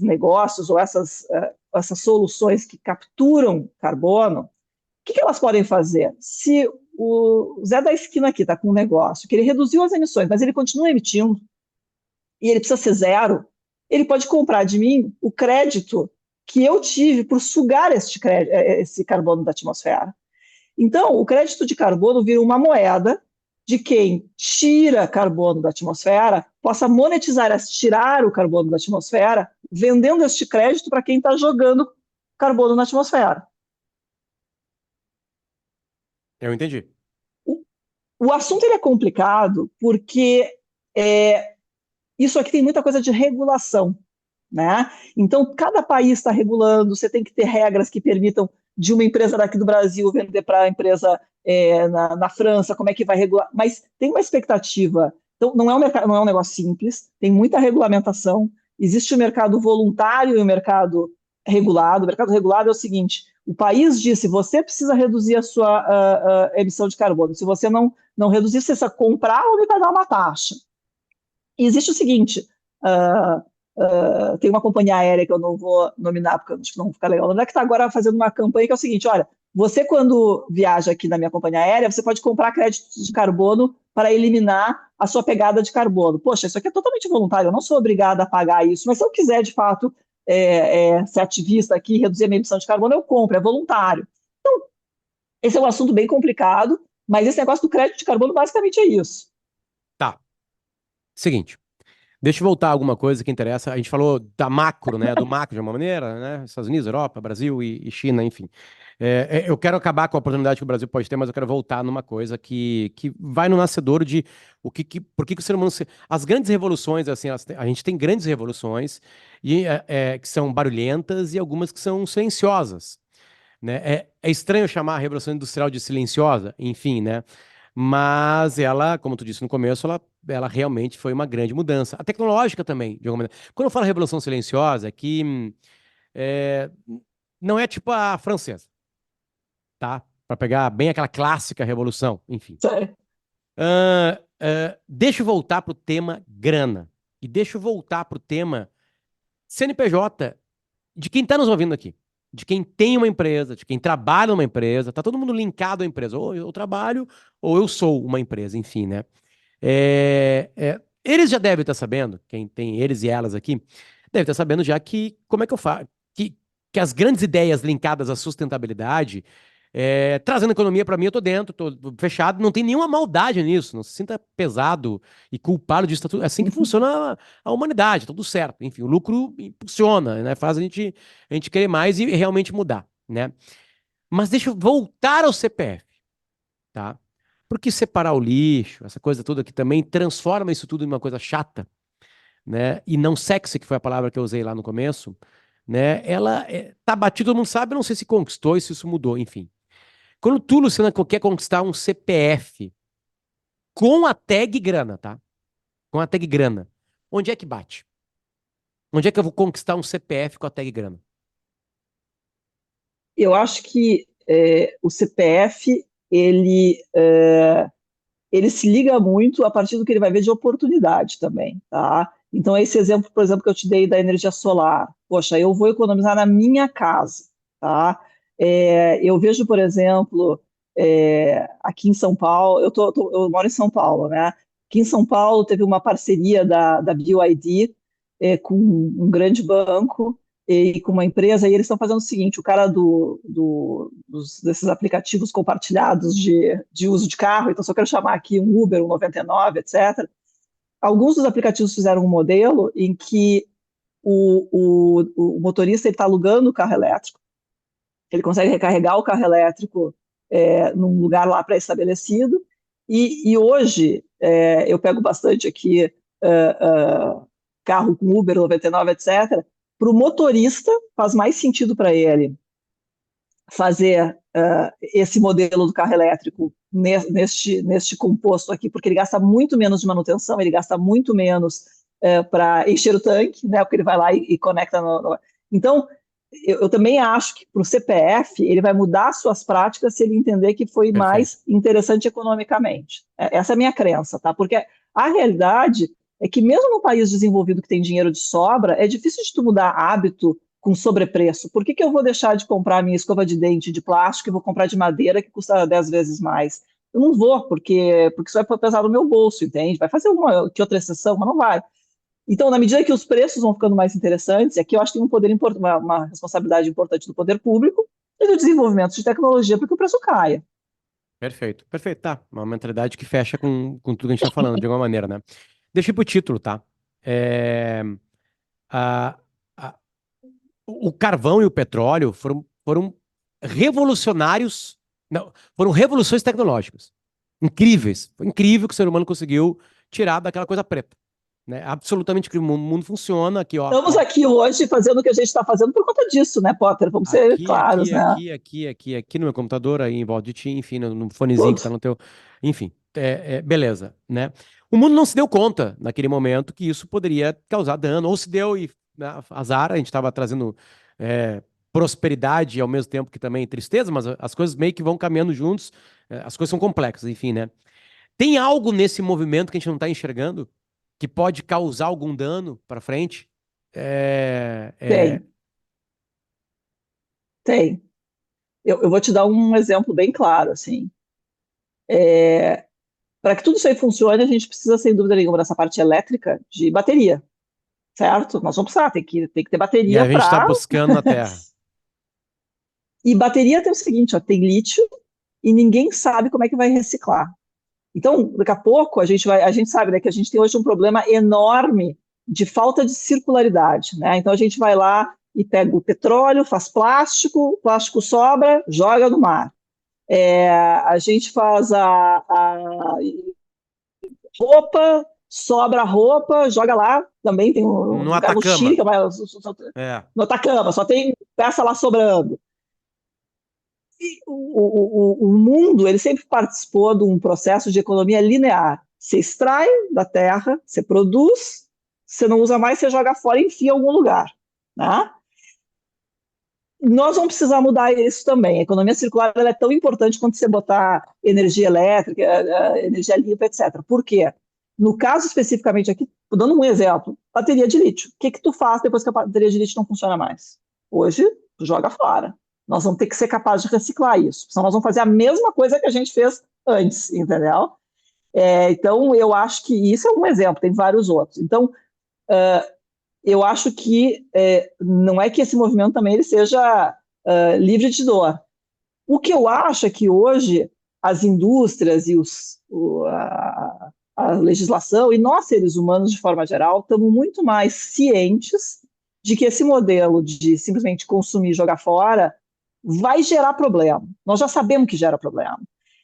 negócios ou essas soluções que capturam carbono, o que elas podem fazer? Se o Zé da esquina aqui está com um negócio que ele reduziu as emissões, mas ele continua emitindo, e ele precisa ser zero, ele pode comprar de mim o crédito que eu tive por sugar esse carbono da atmosfera. Então, o crédito de carbono vira uma moeda de quem tira carbono da atmosfera possa monetizar, tirar o carbono da atmosfera, vendendo este crédito para quem está jogando carbono na atmosfera. Eu entendi. O assunto ele é complicado porque isso aqui tem muita coisa de regulação. Né? Então, cada país está regulando, você tem que ter regras que permitam de uma empresa daqui do Brasil vender para a empresa na França, como é que vai regular, mas tem uma expectativa. Então, não é um negócio simples, tem muita regulamentação, existe o mercado voluntário e o mercado regulado. O mercado regulado é o seguinte, o país disse, você precisa reduzir a sua emissão de carbono, se você não reduzir, você precisa comprar ou me pagar uma taxa. E existe o seguinte, tem uma companhia aérea que eu não vou nominar, porque eu acho que não fica legal, que está agora fazendo uma campanha que é o seguinte, olha, você quando viaja aqui na minha companhia aérea, você pode comprar créditos de carbono para eliminar a sua pegada de carbono. Poxa, isso aqui é totalmente voluntário, eu não sou obrigada a pagar isso, mas se eu quiser, de fato, ser ativista aqui, reduzir a minha emissão de carbono, eu compro, é voluntário. Então, esse é um assunto bem complicado, mas esse negócio do crédito de carbono basicamente é isso. Tá. Seguinte. Deixa eu voltar a alguma coisa que interessa. A gente falou da macro, né? Do macro de uma maneira, né? Estados Unidos, Europa, Brasil e China, enfim. Eu quero acabar com a oportunidade que o Brasil pode ter, mas eu quero voltar numa coisa que vai no nascedouro de por que o ser humano. As grandes revoluções, assim, a gente tem grandes revoluções que são barulhentas e algumas que são silenciosas. Né? É estranho chamar a Revolução Industrial de silenciosa, enfim, né? Mas ela, como tu disse no começo, ela realmente foi uma grande mudança. A tecnológica também, de alguma maneira. Quando eu falo Revolução Silenciosa, é que é, não é tipo a francesa, tá? Para pegar bem aquela clássica revolução, enfim. Deixa eu voltar pro tema grana. E deixa eu voltar pro tema CNPJ de quem está nos ouvindo aqui, de quem tem uma empresa, de quem trabalha numa empresa, tá todo mundo linkado à empresa, ou eu trabalho, ou eu sou uma empresa, enfim, né? Eles já devem estar sabendo, quem tem eles e elas aqui, deve estar sabendo já que como é que eu faço, que as grandes ideias linkadas à sustentabilidade, trazendo economia para mim, eu tô dentro, tô fechado, não tem nenhuma maldade nisso, não se sinta pesado e culpado disso, é assim que funciona a humanidade, tudo certo, enfim, o lucro impulsiona, né, faz a gente querer mais e realmente mudar, né? Mas deixa eu voltar ao CPF, tá? Porque separar o lixo, essa coisa toda que também transforma isso tudo em uma coisa chata, né? E não sexy, que foi a palavra que eu usei lá no começo, né? Ela tá batida, todo mundo sabe, eu não sei se conquistou e se isso mudou, enfim. Quando tu, Luciana, quer conquistar um CPF com a tag grana, tá? Com a tag grana, onde é que bate? Onde é que eu vou conquistar um CPF com a tag grana? Eu acho que o CPF, ele se liga muito a partir do que ele vai ver de oportunidade também, tá? Então, esse exemplo, por exemplo, que eu te dei da energia solar, poxa, eu vou economizar na minha casa, tá? Eu vejo, por exemplo, aqui em São Paulo, eu moro em São Paulo, né? Aqui em São Paulo teve uma parceria da BYD com um grande banco e com uma empresa, e eles estão fazendo o seguinte: o cara desses aplicativos compartilhados de uso de carro, então se eu quero chamar aqui um Uber, um 99, etc., alguns dos aplicativos fizeram um modelo em que o motorista está alugando o carro elétrico, ele consegue recarregar o carro elétrico num lugar lá pré-estabelecido, e hoje eu pego bastante aqui carro com Uber 99, etc. Para o motorista, faz mais sentido para ele fazer esse modelo do carro elétrico neste composto aqui, porque ele gasta muito menos de manutenção, ele gasta muito menos para encher o tanque, né? Porque ele vai lá e conecta Então, eu também acho que para o CPF ele vai mudar suas práticas se ele entender que foi Perfeito. mais interessante economicamente. Essa é a minha crença, tá? Porque a realidade é que mesmo no país desenvolvido que tem dinheiro de sobra, é difícil de tu mudar hábito com sobrepreço. Por que eu vou deixar de comprar minha escova de dente de plástico e vou comprar de madeira que custa 10 vezes mais? Eu não vou, porque isso vai pesar no meu bolso, entende? Vai fazer uma que outra exceção, mas não vai. Então, na medida que os preços vão ficando mais interessantes, e aqui eu acho que tem um poder uma responsabilidade importante do poder público e do desenvolvimento de tecnologia para que o preço caia. Perfeito. Perfeito, tá. Uma mentalidade que fecha com tudo que a gente tá falando, de alguma maneira, né? Deixa eu ir pro título, tá? É, a, a- o carvão e o petróleo foram revolucionários, não, foram revoluções tecnológicas. Incríveis. Foi incrível que o ser humano conseguiu tirar daquela coisa preta, né? Absolutamente incrível. O mundo funciona aqui, ó. Estamos aqui hoje fazendo o que a gente está fazendo por conta disso, né, Potter? Vamos ser claros, né? Aqui no meu computador, aí em volta de ti, enfim, no fonezinho que Tudo. tá no teu. Enfim, beleza, né? O mundo não se deu conta naquele momento que isso poderia causar dano, ou se deu e, né, azar, a gente estava trazendo prosperidade ao mesmo tempo que também tristeza, mas as coisas meio que vão caminhando juntos, as coisas são complexas, enfim, né? Tem algo nesse movimento que a gente não está enxergando que pode causar algum dano para frente? É, é, Tem, tem. Eu vou te dar um exemplo bem claro, assim. Para que tudo isso aí funcione, a gente precisa, sem dúvida nenhuma, dessa parte elétrica de bateria, certo? Nós vamos precisar, tem que ter e bateria a gente está para. buscando na Terra. E bateria tem o seguinte, ó, tem lítio e ninguém sabe como é que vai reciclar. Então, daqui a pouco, a gente sabe, né, que a gente tem hoje um problema enorme de falta de circularidade, né? Então a gente vai lá e pega o petróleo, faz plástico, o plástico sobra, joga no mar. A gente faz a roupa, sobra a roupa, joga lá, também tem um No lugar no Chile, Atacama. que vai É. no Atacama, só tem peça lá sobrando. E o mundo, ele sempre participou de um processo de economia linear. Você extrai da terra, você produz, você não usa mais, você joga fora e enfia em algum lugar, né? Nós vamos precisar mudar isso também. A economia circular ela é tão importante quanto você botar energia elétrica, energia limpa, etc. Por quê? No caso especificamente aqui, dando um exemplo, bateria de lítio. O que que tu faz depois que a bateria de lítio não funciona mais? Hoje, tu joga fora. Nós vamos ter que ser capazes de reciclar isso. Senão nós vamos fazer a mesma coisa que a gente fez antes, entendeu? Então, eu acho que isso é um exemplo, tem vários outros. Então, eu acho que não é que esse movimento também ele seja livre de dor. O que eu acho é que hoje as indústrias e a legislação e nós, seres humanos, de forma geral, estamos muito mais cientes de que esse modelo de simplesmente consumir e jogar fora vai gerar problema. Nós já sabemos que gera problema.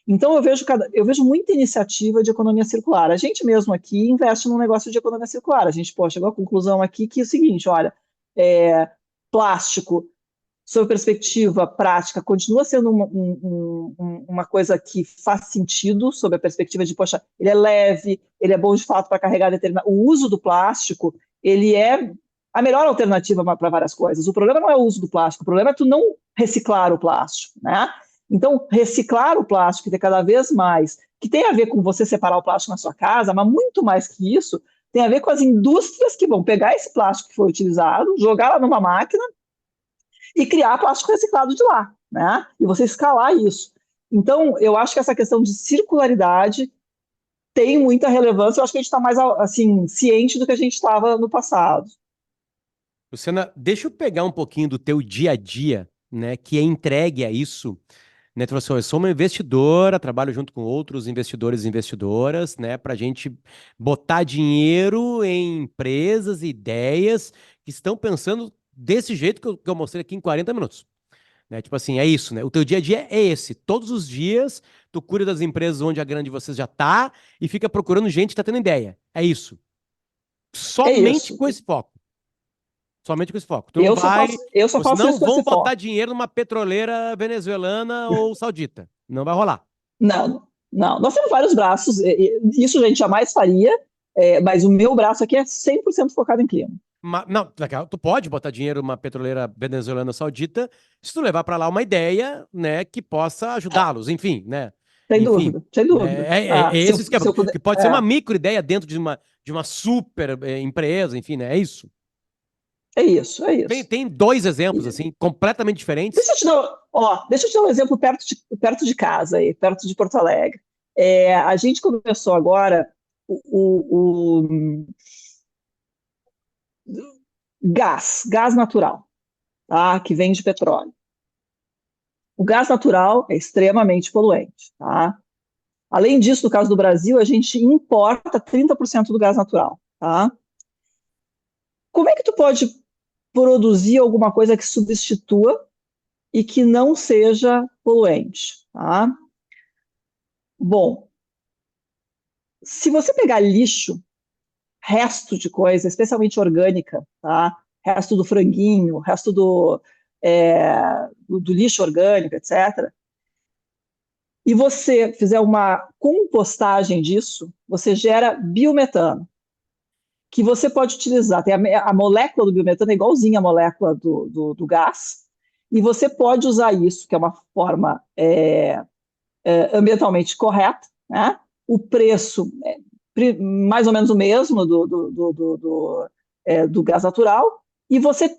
Então, eu vejo muita iniciativa de economia circular. A gente mesmo aqui investe num negócio de economia circular. A gente chegou à conclusão aqui que é o seguinte, olha, plástico, sob perspectiva prática, continua sendo uma coisa que faz sentido, sob a perspectiva de, poxa, ele é leve, ele é bom de fato para carregar determinado. O uso do plástico, ele é a melhor alternativa para várias coisas. O problema não é o uso do plástico, o problema é tu não reciclar o plástico, né? Então, reciclar o plástico, que cada vez mais, que tem a ver com você separar o plástico na sua casa, mas muito mais que isso, tem a ver com as indústrias que vão pegar esse plástico que foi utilizado, jogar lá numa máquina e criar plástico reciclado de lá, né? E você escalar isso. Então, eu acho que essa questão de circularidade tem muita relevância. Eu acho que a gente está mais assim, ciente do que a gente estava no passado. Luciana, deixa eu pegar um pouquinho do teu dia a dia, né, que é entregue a isso, né? Tu falou assim, "Ó, eu sou uma investidora, trabalho junto com outros investidores e investidoras, né, para a gente botar dinheiro em empresas e ideias que estão pensando desse jeito que eu mostrei aqui em 40 minutos. Né? Tipo assim, é isso, né? O teu dia a dia é esse. Todos os dias, tu cuida das empresas onde a grande de vocês já tá e fica procurando gente que tá tendo ideia. É isso. É Somente isso. com esse foco. Somente com esse foco. Tu não Eu só vai. faço, eu só Vocês faço não isso com vão esse botar foco. dinheiro numa petroleira venezuelana ou saudita. Não vai rolar. Não, não. Nós temos vários braços. Isso a gente jamais faria, mas o meu braço aqui é 100% focado em clima. Não, legal, tu pode botar dinheiro numa petroleira venezuelana ou saudita se tu levar para lá uma ideia, né, que possa ajudá-los, enfim, né? Sem Enfim, dúvida, sem né? dúvida. É Se esse eu, esquema, se eu puder. que pode ser uma micro ideia dentro de uma super empresa, enfim, né? É isso. É isso, é Tem, isso. tem dois exemplos, assim, completamente diferentes. Deixa eu te dar um exemplo perto de casa, aí, perto de Porto Alegre. A gente começou agora o gás natural, tá? Que vem de petróleo. O gás natural é extremamente poluente, tá? Além disso, no caso do Brasil, a gente importa 30% do gás natural, tá? Como é que tu pode produzir alguma coisa que substitua e que não seja poluente, tá? Bom, se você pegar lixo, resto de coisa, especialmente orgânica, tá? Resto do franguinho, resto do lixo orgânico, etc., e você fizer uma compostagem disso, você gera biometano, que você pode utilizar. Tem a molécula do biometano é igualzinha à molécula do gás, e você pode usar isso, que é uma forma ambientalmente correta, né? O preço é mais ou menos o mesmo do gás natural, e você,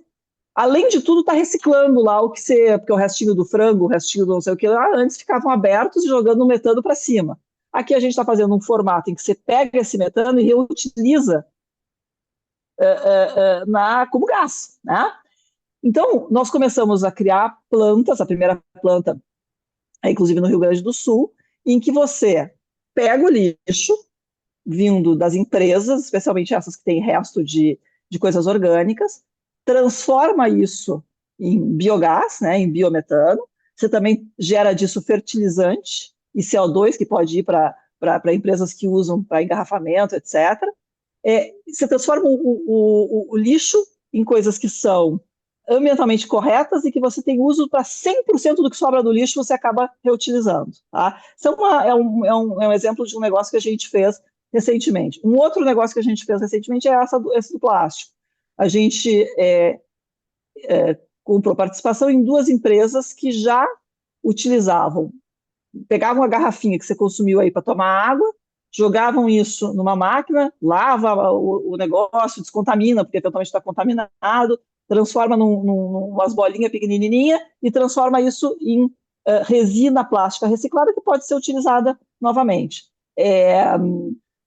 além de tudo, está reciclando lá o que você, porque o restinho do frango, o restinho do não sei o que lá, antes ficavam abertos e jogando o metano para cima. Aqui a gente está fazendo um formato em que você pega esse metano e reutiliza como gás, né? Então, nós começamos a criar plantas, a primeira planta inclusive no Rio Grande do Sul, em que você pega o lixo vindo das empresas, especialmente essas que têm resto de coisas orgânicas, transforma isso em biogás, né, em biometano, você também gera disso fertilizante e CO2, que pode ir para empresas que usam para engarrafamento, etc. Você transforma o lixo em coisas que são ambientalmente corretas e que você tem uso para 100% do que sobra do lixo você acaba reutilizando. Tá? Isso é um exemplo de um negócio que a gente fez recentemente. Um outro negócio que a gente fez recentemente é esse do plástico. A gente comprou participação em duas empresas que já utilizavam, pegavam a garrafinha que você consumiu aí para tomar água, jogavam isso numa máquina, lava o negócio, descontamina, porque eventualmente está contaminado, transforma umas bolinhas pequenininhas e transforma isso em resina plástica reciclada que pode ser utilizada novamente.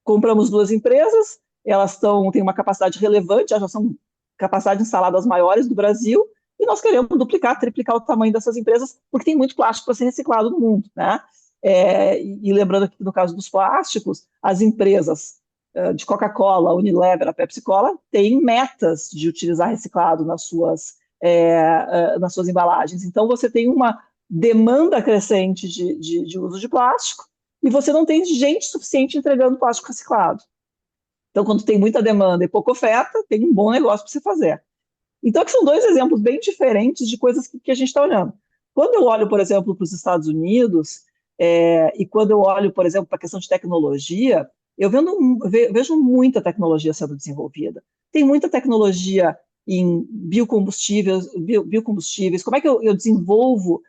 Compramos duas empresas, elas têm uma capacidade relevante, já são capacidades instaladas maiores do Brasil, e nós queremos duplicar, triplicar o tamanho dessas empresas, porque tem muito plástico para ser reciclado no mundo, né? E lembrando que no caso dos plásticos, as empresas de Coca-Cola, Unilever, a Pepsi-Cola, têm metas de utilizar reciclado nas suas embalagens. Então, você tem uma demanda crescente de uso de plástico e você não tem gente suficiente entregando plástico reciclado. Então, quando tem muita demanda e pouca oferta, tem um bom negócio para você fazer. Então, aqui são dois exemplos bem diferentes de coisas que a gente está olhando. Quando eu olho, por exemplo, para os Estados Unidos, e quando eu olho, por exemplo, para a questão de tecnologia, eu vejo muita tecnologia sendo desenvolvida. Tem muita tecnologia em biocombustíveis, como é que eu desenvolvo,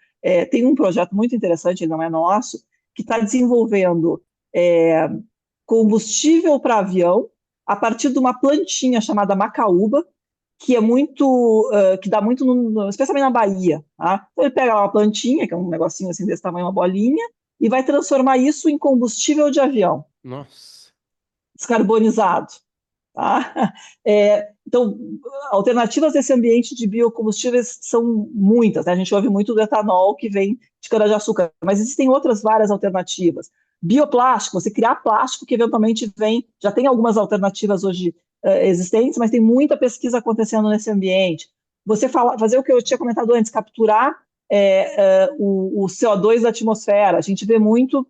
tem um projeto muito interessante, ele não é nosso, que está desenvolvendo é, combustível para avião a partir de uma plantinha chamada macaúba, que é muito, que dá muito, especialmente na Bahia, tá? Então ele pega lá uma plantinha, que é um negocinho assim desse tamanho, uma bolinha, e vai transformar isso em combustível de avião, Nossa. descarbonizado. Tá? Então, alternativas desse ambiente de biocombustíveis são muitas, né? A gente ouve muito do etanol que vem de cana-de-açúcar, mas existem outras várias alternativas. Bioplástico, você criar plástico que eventualmente vem, já tem algumas alternativas hoje existentes, mas tem muita pesquisa acontecendo nesse ambiente. Você fazer o que eu tinha comentado antes, capturar o CO2 da atmosfera. A gente vê muito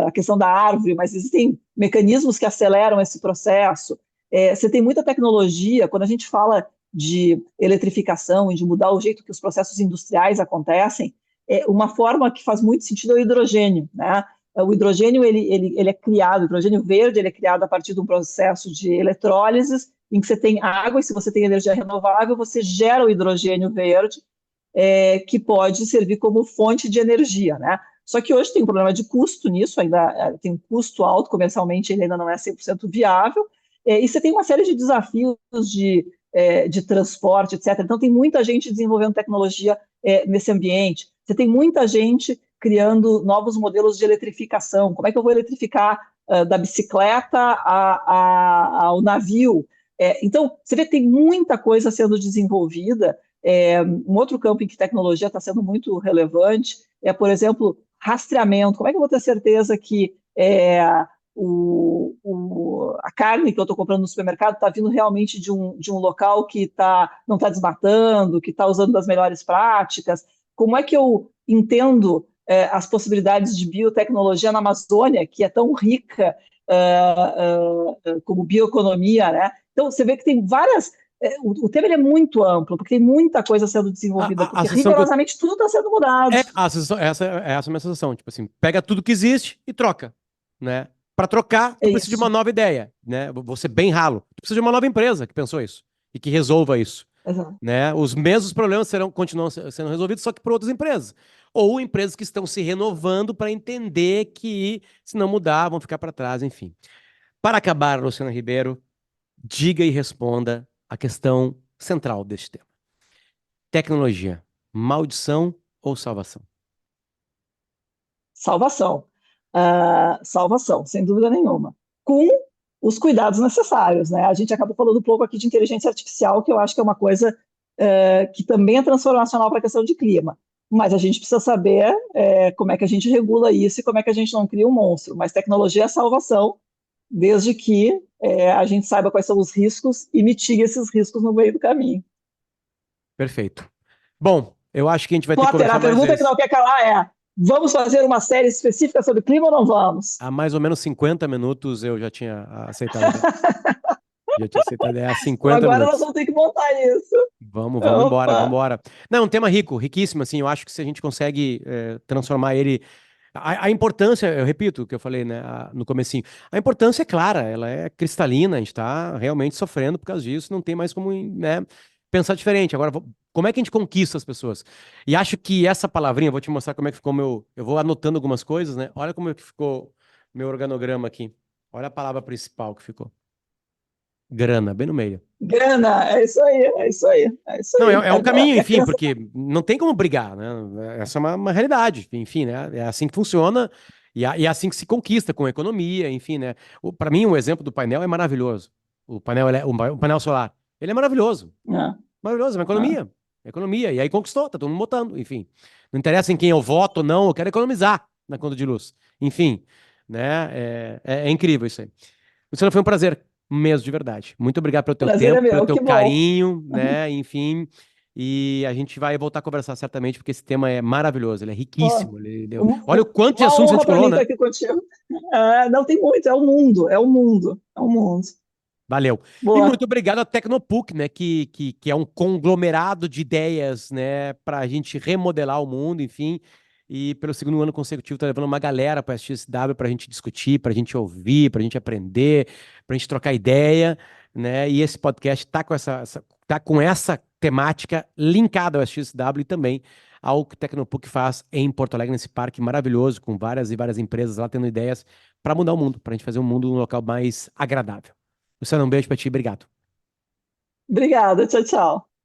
a questão da árvore, mas existem mecanismos que aceleram esse processo. Você tem muita tecnologia, quando a gente fala de eletrificação e de mudar o jeito que os processos industriais acontecem, uma forma que faz muito sentido é o hidrogênio, né? O hidrogênio ele é criado, o hidrogênio verde ele é criado a partir de um processo de eletrólise, em que você tem água, e se você tem energia renovável, você gera o hidrogênio verde, que pode servir como fonte de energia, né? Só que hoje tem um problema de custo nisso, ainda tem um custo alto, comercialmente ele ainda não é 100% viável, e você tem uma série de desafios de transporte, etc. Então tem muita gente desenvolvendo tecnologia nesse ambiente, você tem muita gente criando novos modelos de eletrificação, como é que eu vou eletrificar da bicicleta ao navio? Então, você vê que tem muita coisa sendo desenvolvida. Um outro campo em que tecnologia está sendo muito relevante é, por exemplo, rastreamento. Como é que eu vou ter certeza que a carne que eu estou comprando no supermercado está vindo realmente de um local que não está desmatando, que está usando das melhores práticas? Como é que eu entendo as possibilidades de biotecnologia na Amazônia, que é tão rica como bioeconomia, né? Então, você vê que tem várias. O tema é muito amplo, porque tem muita coisa sendo desenvolvida, A porque sensação que eu... rigorosamente tudo está sendo mudado. essa é a minha sensação. Tipo assim, pega tudo que existe e troca, né? Para trocar, É tu precisa de uma isso. nova ideia, né? Vou ser bem ralo. Tu precisa de uma nova empresa que pensou isso e que resolva isso, Exato. né? Os mesmos problemas continuam sendo resolvidos, só que por outras empresas. Ou empresas que estão se renovando para entender que, se não mudar, vão ficar para trás, enfim. Para acabar, Luciana Ribeiro, diga e responda a questão central deste tema. Tecnologia, maldição ou salvação? Salvação. Salvação, sem dúvida nenhuma. Com os cuidados necessários, né? A gente acabou falando um pouco aqui de inteligência artificial, que eu acho que é uma coisa que também é transformacional para a questão de clima. Mas a gente precisa saber como é que a gente regula isso e como é que a gente não cria um monstro. Mas tecnologia é salvação, desde que a gente saiba quais são os riscos e mitigue esses riscos no meio do caminho. Perfeito. Bom, eu acho que a gente vai ter que Potter, conversar a mais pergunta que vezes. não quer calar é: vamos fazer uma série específica sobre clima ou não vamos? Há mais ou menos 50 minutos eu já tinha aceitado a ideia. Já tinha aceitado a ideia há Então 50 agora nós minutos. vamos ter que montar isso. Vamos embora, vamos Opa! embora. Não, um tema rico, riquíssimo, assim, eu acho que se a gente consegue transformar ele... A importância, eu repito o que eu falei, né, no comecinho, a importância é clara, ela é cristalina, a gente está realmente sofrendo por causa disso, não tem mais como, né, pensar diferente. Agora, como é que a gente conquista as pessoas? E acho que essa palavrinha, vou te mostrar como é que ficou eu vou anotando algumas coisas, né, olha como é que ficou meu organograma aqui, olha a palavra principal que ficou, grana, bem no meio. Grana, é isso aí, é isso aí, é isso Não, aí. é o caminho, É a enfim, crença. porque não tem como brigar, né? Essa é uma realidade, enfim, né? É assim que funciona e é assim que se conquista com a economia, enfim, né? Para mim, o exemplo do painel é maravilhoso. O painel solar, ele é maravilhoso, É, maravilhoso, é uma é. economia, é economia. E aí conquistou, tá todo mundo botando, enfim. Não interessa em quem eu voto ou não, eu quero economizar na conta de luz. Enfim, né? É incrível isso aí. Luciano, foi um prazer mesmo, de verdade. Muito obrigado pelo teu Prazer é tempo, pelo meu, teu que bom. carinho, né? Enfim. E a gente vai voltar a conversar certamente, porque esse tema é maravilhoso, ele é Pô, riquíssimo. Olha o quanto de uma assuntos a honra gente para colou, mim estar né? aqui contigo. Não tem muito, é o mundo, é o mundo, é o mundo. Valeu. E muito Boa. obrigado à Tecnopuc, né? Que é um conglomerado de ideias, né? Para a gente remodelar o mundo, enfim. e pelo segundo ano consecutivo tá levando uma galera para a SXSW para a gente discutir, para a gente ouvir, para a gente aprender, para a gente trocar ideia, né? E esse podcast tá com essa temática linkada ao SXSW e também ao que o Tecnopuc faz em Porto Alegre, nesse parque maravilhoso, com várias e várias empresas lá tendo ideias para mudar o mundo, para a gente fazer um mundo um local mais agradável. Luciano, um beijo para ti, obrigado. Obrigada, tchau, tchau.